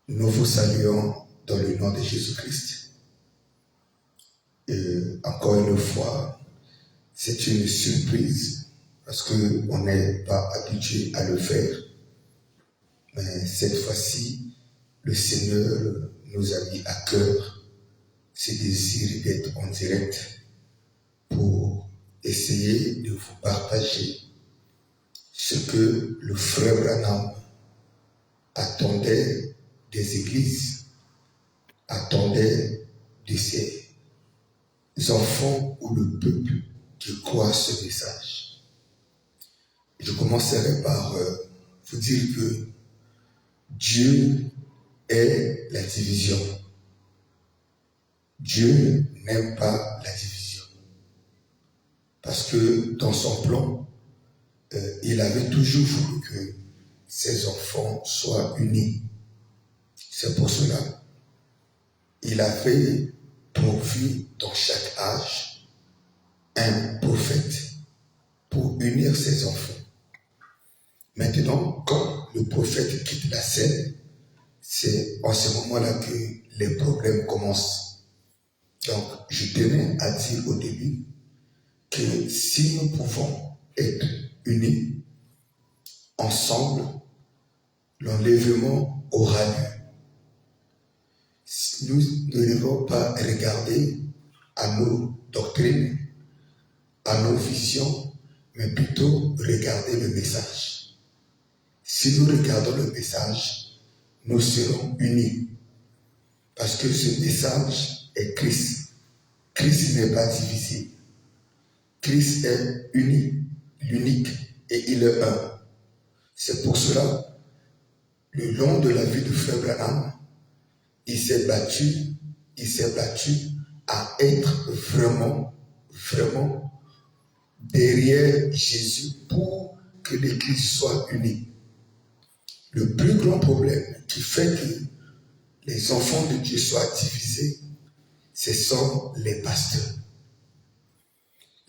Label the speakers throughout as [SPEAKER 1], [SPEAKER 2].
[SPEAKER 1] Nous vous saluons dans le nom de Jésus-Christ. Et encore une fois, c'est une surprise parce qu'on n'est pas habitué à le faire. Mais cette fois-ci, le Seigneur nous a mis à cœur ce désir d'être en direct pour essayer de vous partager ce que le frère Branham attendait des églises, attendait de ses enfants ou le peuple qui croit ce message. Je commencerai par vous dire que Dieu est la division. Dieu n'aime pas la division. Parce que dans son plan, il avait toujours voulu que ses enfants soient unis. C'est pour cela il avait pourvu dans chaque âge un prophète pour unir ses enfants. Maintenant, quand le prophète quitte la scène, c'est en ce moment-là que les problèmes commencent. Donc, je tenais à dire au début que si nous pouvons être unis ensemble, l'enlèvement aura lieu. Nous ne devons pas regarder à nos doctrines, à nos visions, mais plutôt regarder le message. Si nous regardons le message, nous serons unis. Parce que ce message est Christ. Christ n'est pas divisé. Christ est l'unique, et il est un. C'est pour cela, le long de la vie de Frère Branham, il s'est battu à être vraiment derrière Jésus pour que l'Église soit unie. Le plus grand problème qui fait que les enfants de Dieu soient divisés, ce sont les pasteurs.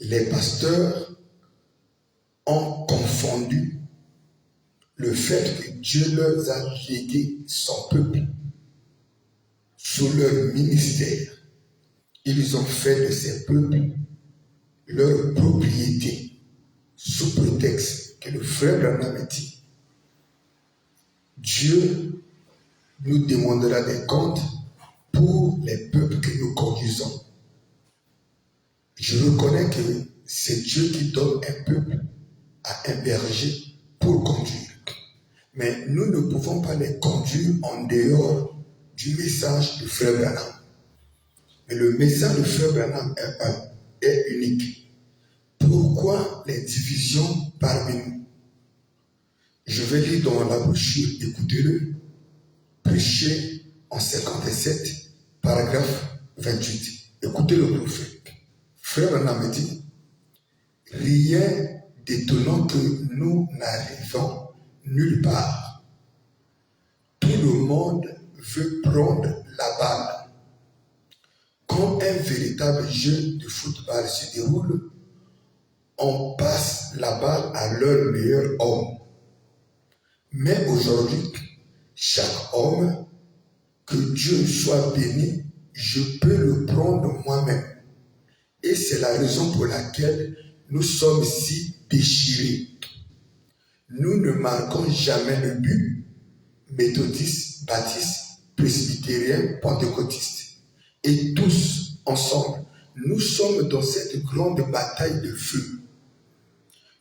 [SPEAKER 1] Les pasteurs ont confondu le fait que Dieu leur a légué son peuple sous leur ministère. Ils ont fait de ces peuples leur propriété sous prétexte que le frère Branham dit Dieu nous demandera des comptes pour les peuples que nous conduisons. Je reconnais que c'est Dieu qui donne un peuple à un berger pour conduire. Mais nous ne pouvons pas les conduire en dehors du message du frère Branham. Mais le message du frère Branham est unique. Pourquoi les divisions parmi nous? Je vais lire dans la brochure, écoutez-le, prêché en 57, paragraphe 28. Écoutez le prophète. Frère Branham dit, rien d'étonnant que nous n'arrivons nulle part. Tout le monde veut prendre la balle. Quand un véritable jeu de football se déroule, on passe la balle à leur meilleur homme. Mais aujourd'hui, chaque homme, que Dieu soit béni, je peux le prendre moi-même. Et c'est la raison pour laquelle nous sommes si déchirés. Nous ne marquons jamais le but, méthodistes, baptistes, presbytériens, pentecôtistes. Et tous, ensemble, nous sommes dans cette grande bataille de feu.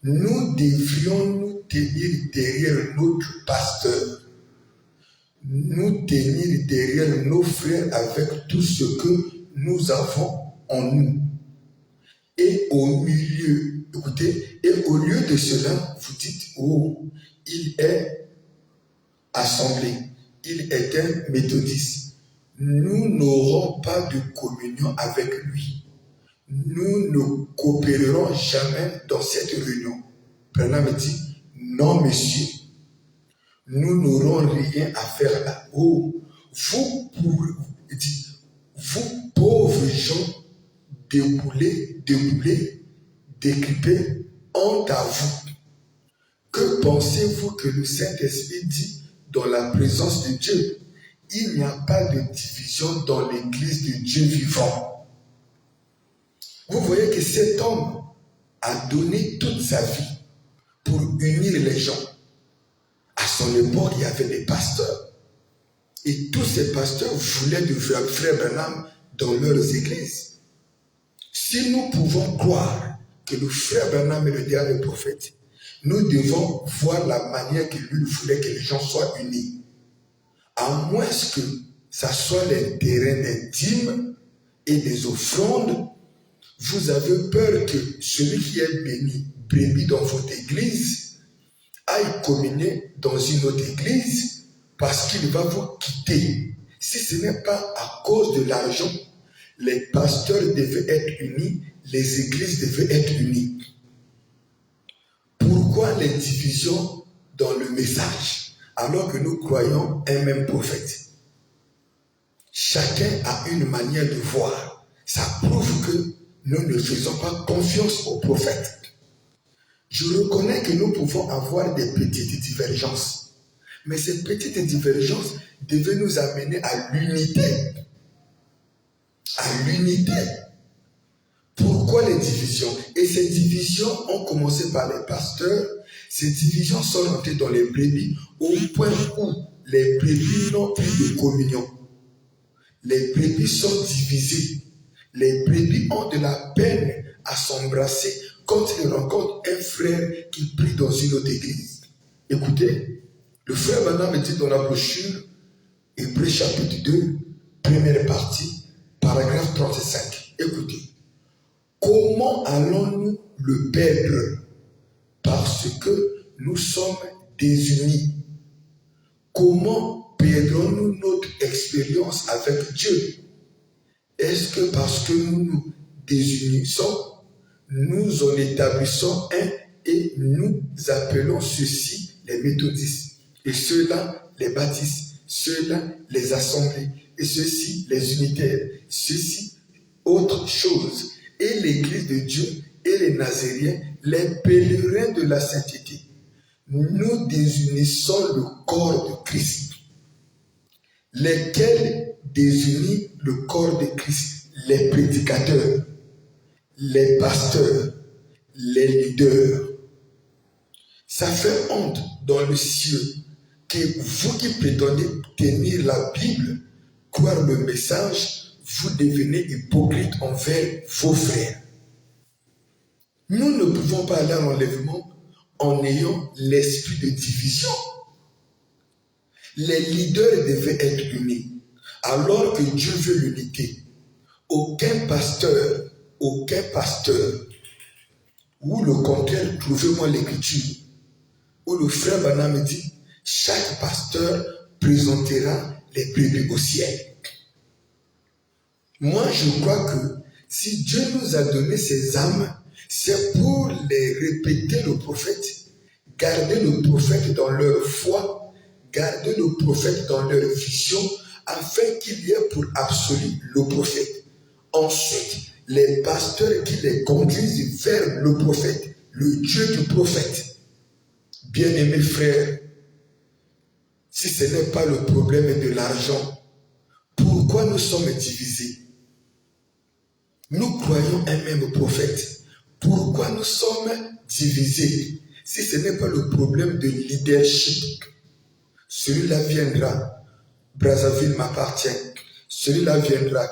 [SPEAKER 1] Nous devrions nous tenir derrière notre pasteur, nous tenir derrière nos frères avec tout ce que nous avons en nous. Et au milieu, écoutez, et au lieu de cela, vous dites, oh, il est assemblé, il est un méthodiste. Nous n'aurons pas de communion avec lui. Nous ne coopérerons jamais dans cette réunion. Branham dit, non monsieur, nous n'aurons rien à faire là. Oh, vous pauvres gens, déboulés, décripés, honte à vous. Que pensez-vous que le Saint-Esprit dit dans la présence de Dieu? il n'y a pas de division dans l'église de Dieu vivant. Vous voyez que cet homme a donné toute sa vie pour unir les gens. À son époque, il y avait des pasteurs. Et tous ces pasteurs voulaient de frère Branham dans leurs églises. Si nous pouvons croire que le frère Branham est le dernier prophète, nous devons voir la manière que lui voulait que les gens soient unis. À moins que ça soit les terrains des dîmes et des offrandes, vous avez peur que celui qui est béni, brebis dans votre église, aille communier dans une autre église parce qu'il va vous quitter. Si ce n'est pas à cause de l'argent, les pasteurs devaient être unis, les églises devaient être unies. Pourquoi les divisions dans le message alors que nous croyons un même prophète? Chacun a une manière de voir. Ça prouve que nous ne faisons pas confiance au prophète. Je reconnais que nous pouvons avoir des petites divergences. Mais ces petites divergences devaient nous amener à l'unité. À l'unité. Pourquoi les divisions? Et ces divisions ont commencé par les pasteurs. Ces divisions sont montées dans les brebis au point où les brebis n'ont plus de communion. Les brebis sont divisées. Les brebis ont de la peine à s'embrasser quand ils rencontrent un frère qui prie dans une autre église. Écoutez, le frère Branham dit dans la brochure, Hébreux chapitre 2, première partie, paragraphe 35. Écoutez, comment allons-nous le perdre? Parce que nous sommes désunis. Comment perdrons-nous notre expérience avec Dieu? Est-ce que parce que nous nous désunissons, nous en établissons un et nous appelons ceux-ci les méthodistes, et ceux-là les baptistes, ceux-là les assemblées, et ceux-ci les unitaires, ceux-ci autre chose, et l'église de Dieu et les Nazériens, les pèlerins de la sainteté? Nous désunissons le corps de Christ. Lesquels désunissent le corps de Christ? Les prédicateurs, les pasteurs, les leaders. Ça fait honte dans le ciel que vous qui prétendez tenir la Bible, croire le message, vous devenez hypocrite envers vos frères. Nous ne pouvons pas aller à l'enlèvement en ayant l'esprit de division. Les leaders devaient être unis. Alors que Dieu veut l'unité, aucun pasteur, ou le contraire, trouvez-moi l'écriture, où le frère Branham dit, chaque pasteur présentera les brebis au ciel. Moi, je crois que si Dieu nous a donné ces âmes, c'est pour les répéter le prophète, garder le prophète dans leur foi, garder le prophète dans leur vision, afin qu'il y ait pour absolu le prophète. Ensuite, les pasteurs qui les conduisent vers le prophète, le Dieu du prophète. Bien-aimés frères, si ce n'est pas le problème de l'argent, pourquoi nous sommes divisés? Nous croyons un même prophète. Pourquoi nous sommes divisés? Si ce n'est pas le problème de leadership, celui-là viendra, Brazzaville m'appartient, celui-là viendra,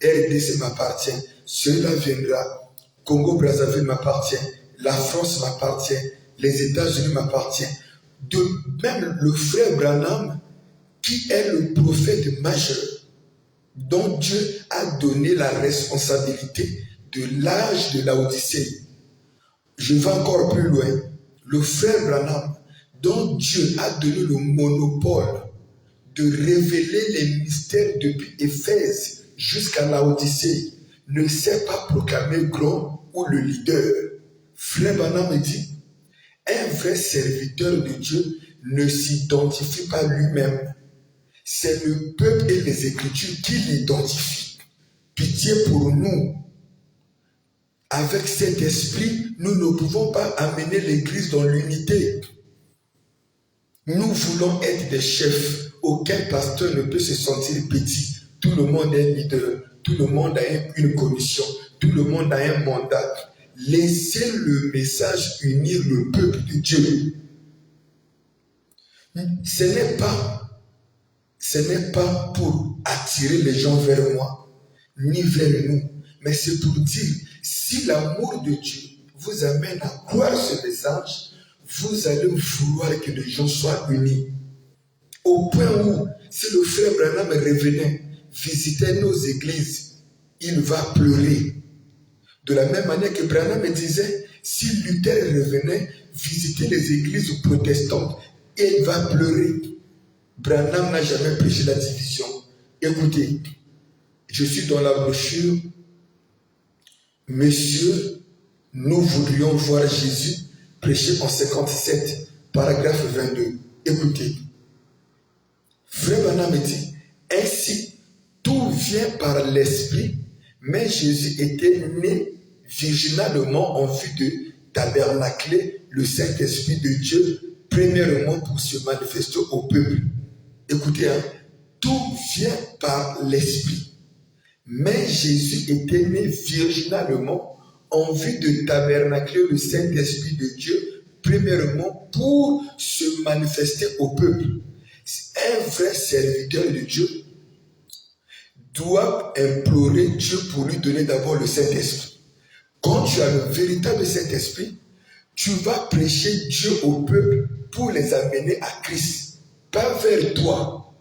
[SPEAKER 1] RDC m'appartient, celui-là viendra, Congo-Brazzaville m'appartient, la France m'appartient, les États-Unis m'appartiennent. De même le frère Branham, qui est le prophète majeur, dont Dieu a donné la responsabilité de l'âge de l'Odyssée. Je vais encore plus loin. Le frère Branham, dont Dieu a donné le monopole de révéler les mystères depuis Éphèse jusqu'à l'Odyssée, ne sait pas proclamer grand ou le leader. Frère Branham dit, un vrai serviteur de Dieu ne s'identifie pas lui-même. C'est le peuple et les Écritures qui l'identifient. Pitié pour nous. Avec cet esprit, nous ne pouvons pas amener l'Église dans l'unité. Nous voulons être des chefs aucun pasteur ne peut se sentir petit. Tout le monde est leader. Tout le monde a une commission. Tout le monde a un mandat. Laissez le message unir le peuple de Dieu. Ce n'est pas pour attirer les gens vers moi, ni vers nous, mais c'est pour dire, si l'amour de Dieu vous amène à croire ce message, vous allez vouloir que les gens soient unis. Au point où, si le frère Branham revenait visiter nos églises, il va pleurer. De la même manière que Branham me disait, si Luther revenait visiter les églises protestantes, il va pleurer. Branham n'a jamais prêché la division. Écoutez, je suis dans la brochure. Messieurs, nous voudrions voir Jésus prêcher en 57, paragraphe 22. Écoutez, Frère Branham me dit, ainsi, tout vient par l'esprit, mais Jésus était né virginalement en vue de tabernacler le Saint-Esprit de Dieu, premièrement pour se manifester au peuple. Écoutez, tout vient par l'esprit. Mais Jésus était né virginalement en vue de tabernacler le Saint-Esprit de Dieu, premièrement pour se manifester au peuple. Un vrai serviteur de Dieu doit implorer Dieu pour lui donner d'abord le Saint-Esprit. Quand tu as le véritable Saint-Esprit, tu vas prêcher Dieu au peuple pour les amener à Christ. Pas vers toi.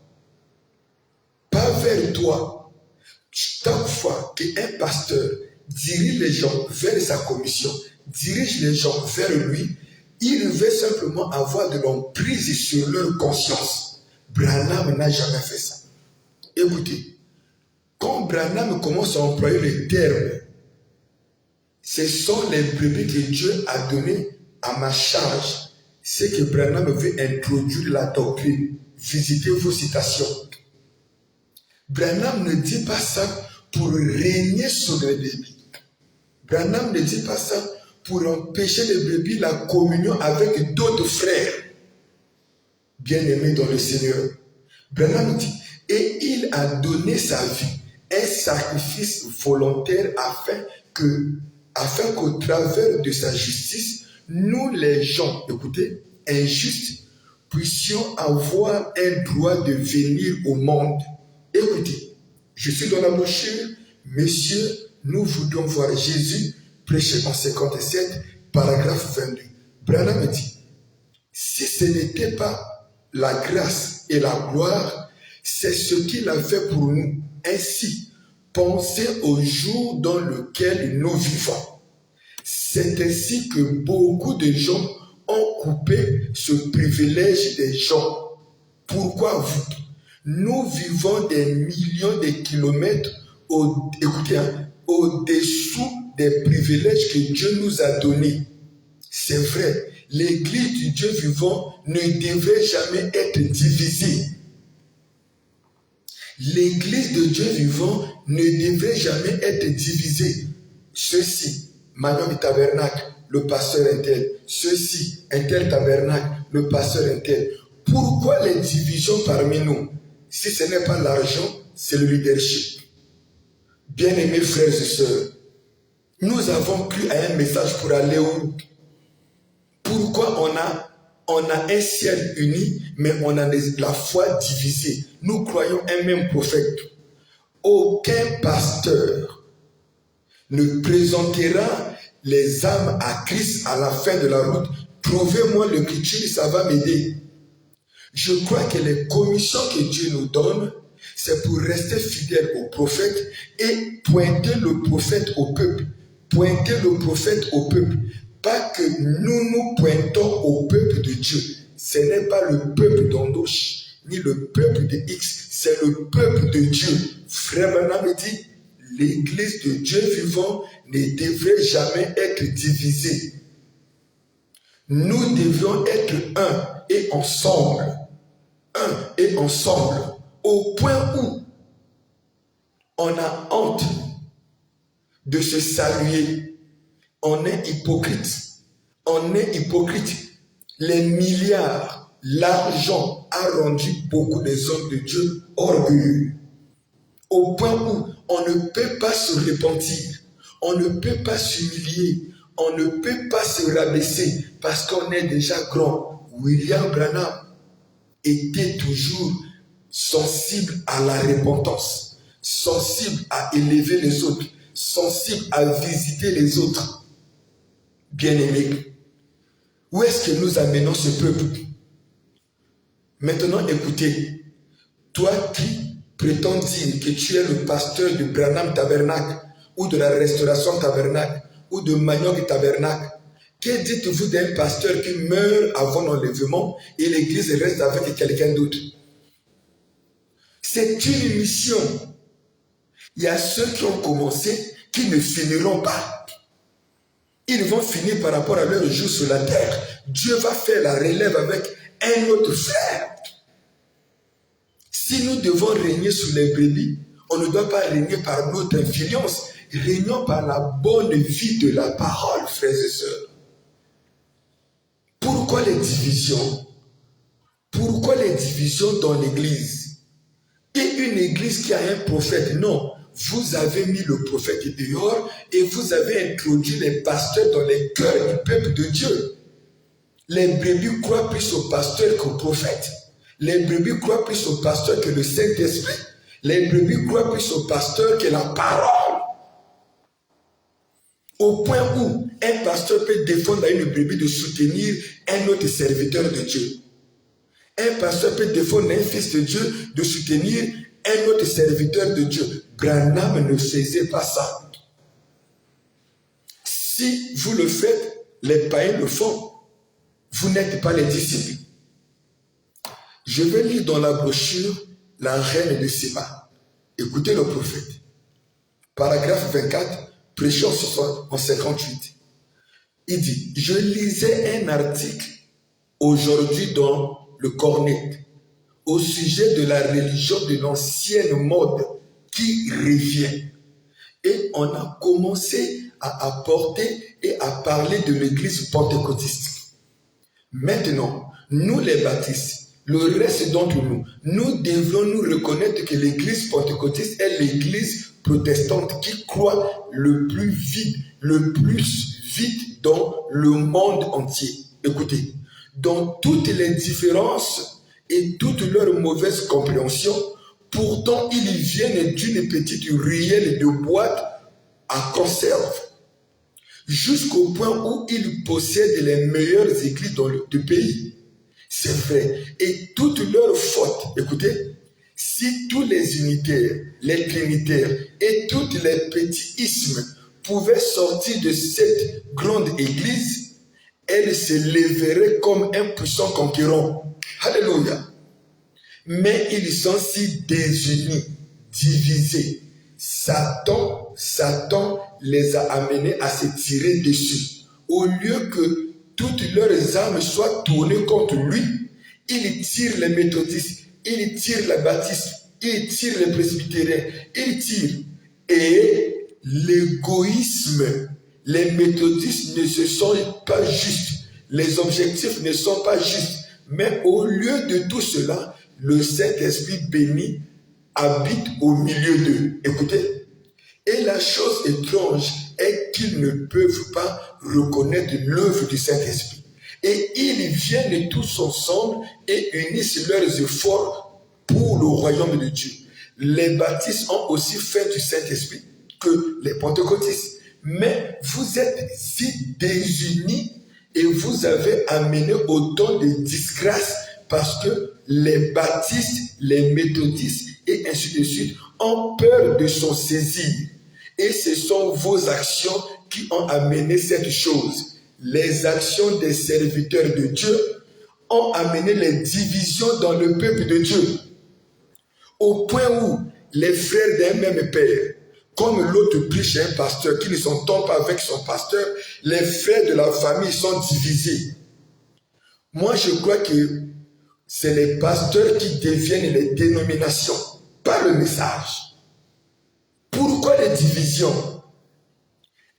[SPEAKER 1] Pas vers toi. Chaque fois qu'un pasteur dirige les gens vers sa commission, dirige les gens vers lui, il veut simplement avoir de l'emprise sur leur conscience. Branham n'a jamais fait ça. Écoutez, quand Branham commence à employer le terme, ce sont les brebis que Dieu a donné à ma charge. C'est que Branham veut introduire la doctrine. Visitez vos citations. Branham ne dit pas ça pour régner sur les brebis. Branham ne dit pas ça pour empêcher les brebis la communion avec d'autres frères bien-aimés dans le Seigneur. Branham dit, et il a donné sa vie, un sacrifice volontaire afin qu'au travers de sa justice, nous les gens, écoutez, injustes, puissions avoir un droit de venir au monde. Écoutez, je suis dans la brochure, messieurs, nous voudrions voir Jésus prêcher en 57, paragraphe 22. Branham me dit, si ce n'était pas la grâce et la gloire, c'est ce qu'il a fait pour nous. Ainsi, pensez au jour dans lequel nous vivons. C'est ainsi que beaucoup de gens ont coupé ce privilège des gens. Pourquoi vous? Nous vivons des millions de kilomètres au-dessous des privilèges que Dieu nous a donnés. C'est vrai, l'Église du Dieu vivant ne devrait jamais être divisée. L'Église de Dieu vivant ne devrait jamais être divisée. Ceci, Madame du tabernacle, le pasteur un tel. Ceci, un tel tabernacle, le pasteur un tel. Pourquoi les divisions parmi nous? Si ce n'est pas l'argent, c'est le leadership. Bien-aimés frères et sœurs, nous avons cru à un message pour aller où? Pourquoi on a un ciel uni, mais on a la foi divisée? Nous croyons un même prophète. Aucun pasteur ne présentera les âmes à Christ à la fin de la route. Trouvez-moi l'écriture, ça va m'aider. Je crois que les commissions que Dieu nous donne, c'est pour rester fidèle au prophète et pointer le prophète au peuple. Pointer le prophète au peuple. Pas que nous pointons au peuple de Dieu. Ce n'est pas le peuple d'Andoche, ni le peuple de X, c'est le peuple de Dieu. Frère Branham dit, l'Église de Dieu vivant ne devrait jamais être divisée. Nous devions être un et ensemble. Un et ensemble. Au point où on a honte de se saluer. On est hypocrite. On est hypocrite. Les milliards, l'argent a rendu beaucoup des hommes de Dieu orgueilleux. Au point où on ne peut pas se repentir, on ne peut pas s'humilier, on ne peut pas se rabaisser parce qu'on est déjà grand. William Branham était toujours sensible à la repentance, sensible à élever les autres, sensible à visiter les autres. Bien-aimés, où est-ce que nous amenons ce peuple? Maintenant, écoutez, toi qui prétends dire que tu es le pasteur de Branham Tabernacle ou de la Restauration Tabernacle ou de Manioc Tabernacle, que dites-vous d'un pasteur qui meurt avant l'enlèvement et l'église reste avec quelqu'un d'autre? C'est une mission. Il y a ceux qui ont commencé qui ne finiront pas. Ils vont finir par rapport à leur jour sur la terre. Dieu va faire la relève avec un autre frère. Si nous devons régner sur les brebis, on ne doit pas régner par notre influence. Régnons par la bonne vie de la parole, frères et sœurs. Pourquoi les divisions? Pourquoi les divisions dans l'église? Et une église qui a un prophète? Non. Vous avez mis le prophète dehors et vous avez introduit les pasteurs dans les cœurs du peuple de Dieu. Les brebis croient plus au pasteur qu'au prophète. Les brebis croient plus au pasteur que le Saint-Esprit. Les brebis croient plus au pasteur que la parole. Au point où un pasteur peut défendre à une brebis de soutenir un autre serviteur de Dieu. Un pasteur peut défendre un fils de Dieu de soutenir un autre serviteur de Dieu. Branham ne faisait pas ça. Si vous le faites, les païens le font. Vous n'êtes pas les disciples. Je vais lire dans la brochure La reine de Séba. Écoutez le prophète. Paragraphe 24, prêchant en 58. Il dit, je lisais un article aujourd'hui dans le Cornet au sujet de la religion de l'ancienne mode qui revient. Et on a commencé à apporter et à parler de l'église pentecôtiste. Maintenant, nous les baptistes, le reste d'entre nous, nous devons nous reconnaître que l'église pentecôtiste est l'église protestante qui croit le plus vite dans le monde entier. Écoutez, dans toutes les différences et toute leur mauvaise compréhension, pourtant ils viennent d'une petite ruelle de boîte à conserve, jusqu'au point où ils possèdent les meilleures églises dans le pays. C'est vrai. Et toutes leurs fautes, écoutez, si tous les unitaires, les trinitaires et tous les petits ismes pouvaient sortir de cette grande église, elles se lèveraient comme un puissant conquérant. Alléluia. Mais ils sont si désunis, divisés. Satan les a amenés à se tirer dessus. Au lieu que toutes leurs armes soient tournées contre lui, il tire les méthodistes, il tire la baptiste, il tire les presbytériens, il tire. Et l'égoïsme, les méthodistes ne se sont pas justes, les objectifs ne sont pas justes. Mais au lieu de tout cela, le Saint-Esprit béni habite au milieu d'eux. Écoutez. Et la chose étrange est qu'ils ne peuvent pas reconnaître l'œuvre du Saint-Esprit. Et ils viennent tous ensemble et unissent leurs efforts pour le royaume de Dieu. Les baptistes ont aussi fait du Saint-Esprit que les pentecôtistes. Mais vous êtes si désunis et vous avez amené autant de disgrâces parce que les baptistes, les méthodistes et ainsi de suite ont peur de s'en saisir. Et ce sont vos actions qui ont amené cette chose. Les actions des serviteurs de Dieu ont amené les divisions dans le peuple de Dieu. Au point où les frères d'un même père, comme l'autre prie chez un pasteur qui ne s'entend pas avec son pasteur, les frères de la famille sont divisés. Moi, je crois que c'est les pasteurs qui deviennent les dénominations, pas le message. Pourquoi les divisions?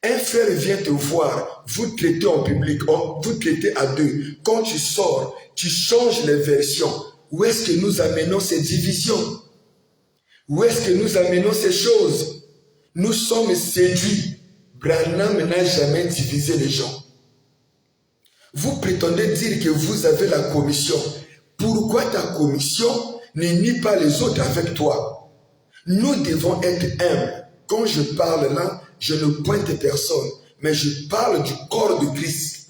[SPEAKER 1] Un frère vient te voir, vous traitez en public, vous traitez à deux. Quand tu sors, tu changes les versions. où est-ce que nous amenons ces divisions? Où est-ce que nous amenons ces choses? Nous sommes séduits. Branham n'a jamais divisé les gens. Vous prétendez dire que vous avez la commission. Pourquoi ta commission ne nie pas les autres avec toi? Nous devons être humbles. Quand je parle là, je ne pointe personne, mais je parle du corps de Christ.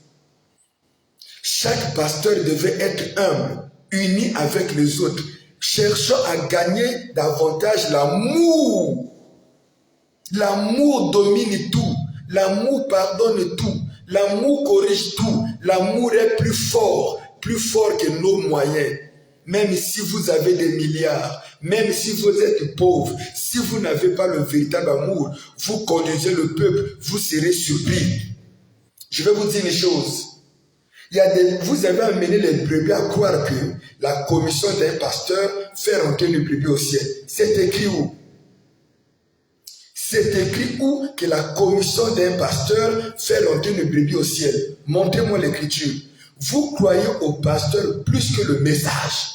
[SPEAKER 1] Chaque pasteur devait être humble, uni avec les autres, cherchant à gagner davantage l'amour. L'amour domine tout. L'amour pardonne tout. L'amour corrige tout. L'amour est plus fort que nos moyens. Même si vous avez des milliards, même si vous êtes pauvre, si vous n'avez pas le véritable amour, vous conduisez le peuple, vous serez surpris. Je vais vous dire une chose. Vous avez amené les brebis à croire que la commission d'un pasteur fait rentrer le brebis au ciel. C'est écrit où? C'est écrit où que la commission d'un pasteur fait rentrer le brebis au ciel? Montrez-moi l'écriture. Vous croyez au pasteur plus que le message.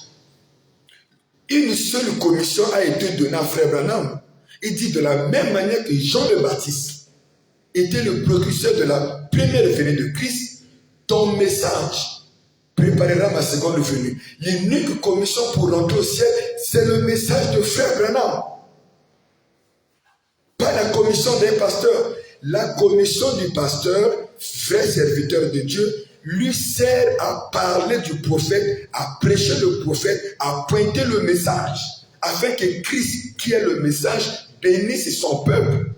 [SPEAKER 1] Une seule commission a été donnée à Frère Branham. Il dit de la même manière que Jean le Baptiste était le précurseur de la première venue de Christ, ton message préparera ma seconde venue. L'unique commission pour rentrer au ciel, c'est le message de Frère Branham. Pas la commission d'un pasteur. La commission du pasteur, vrai serviteur de Dieu, lui sert à parler du prophète, à prêcher le prophète, à pointer le message, afin que Christ, qui est le message, bénisse son peuple.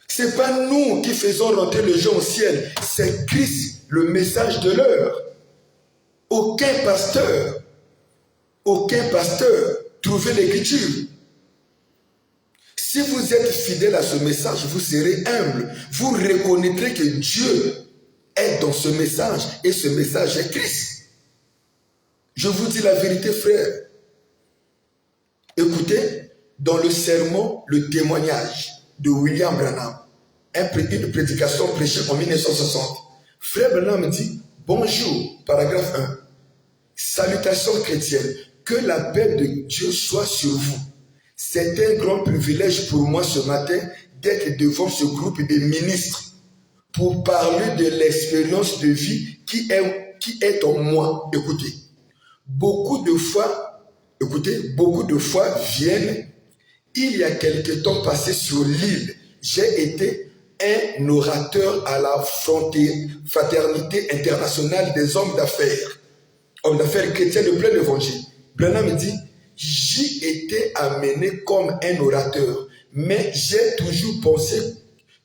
[SPEAKER 1] Ce n'est pas nous qui faisons rentrer les gens au ciel, c'est Christ, le message de l'heure. Aucun pasteur, trouvez l'écriture. Si vous êtes fidèle à ce message, vous serez humble. Vous reconnaîtrez que Dieu est dans ce message et ce message est Christ. Je vous dis la vérité, frère. Écoutez, dans le sermon, le témoignage de William Branham, une prédication prêchée en 1960, Frère Branham dit, bonjour, paragraphe 1, salutations chrétiennes, que la paix de Dieu soit sur vous. C'est un grand privilège pour moi ce matin d'être devant ce groupe de ministres pour parler de l'expérience de vie qui est en moi. Écoutez, beaucoup de fois viennent, il y a quelque temps passé sur l'île, j'ai été un orateur à la fraternité internationale des hommes d'affaires chrétiens de plein évangile. Branham me dit, j'y étais amené comme un orateur, mais j'ai toujours pensé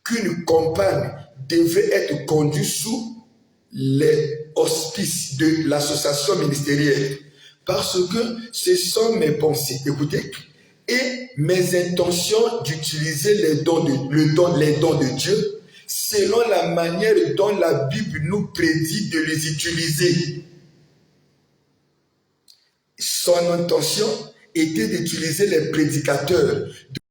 [SPEAKER 1] qu'une campagne devait être conduite sous les auspices de l'association ministérielle. Parce que ce sont mes pensées, écoutez, et mes intentions d'utiliser les dons de Dieu selon la manière dont la Bible nous prédit de les utiliser. Son intention était d'utiliser les prédicateurs